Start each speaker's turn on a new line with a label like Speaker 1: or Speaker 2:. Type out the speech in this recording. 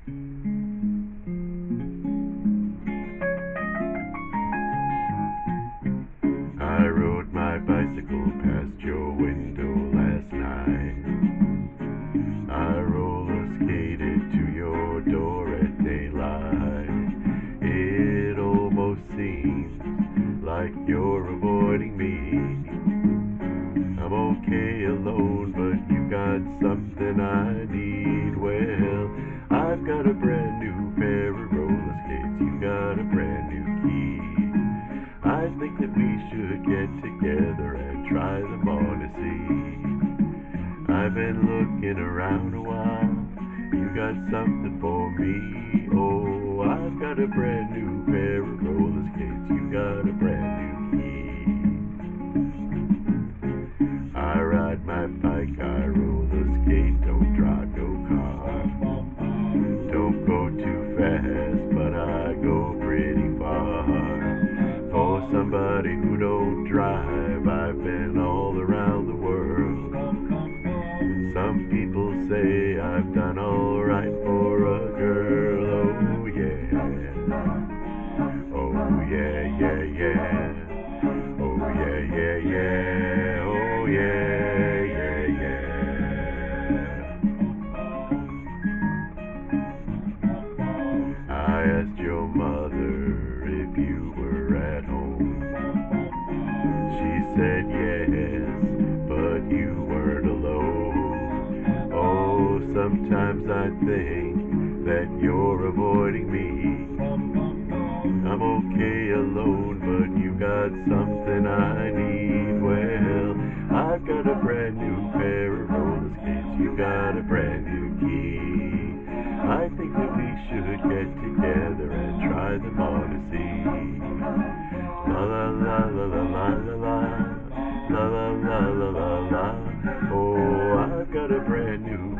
Speaker 1: I rode my bicycle past your window last night. I roller skated to your door at daylight. It almost seems like you're avoiding me. I'm okay alone, but you got something I need. Well, I've got a brand new pair of roller skates. You got a brand new key. I think that we should get together and try them on to see. I've been looking around a while. You got something for me. Oh, I've got a brand new pair of roller skates. You got a brand new key. I ride my bike, I roller skate, don't drive no car. Don't go too fast, but I go pretty far. For somebody who don't drive, I've been all around the world. Some people say I've done all right for a girl. Oh yeah, oh yeah, yeah, yeah. Oh yeah, yeah, yeah. Oh yeah, yeah, yeah. I asked your mother if you were at home. She said yes, but you weren't alone. Oh, sometimes I think that you're avoiding me. I'm okay alone, but you got something I need. Well, I've got a brand new pair of roller skates. You got a brand new key. I think that we should get together and try them on to see. La la la la la la la la la la la la la la. Oh, I've got a brand new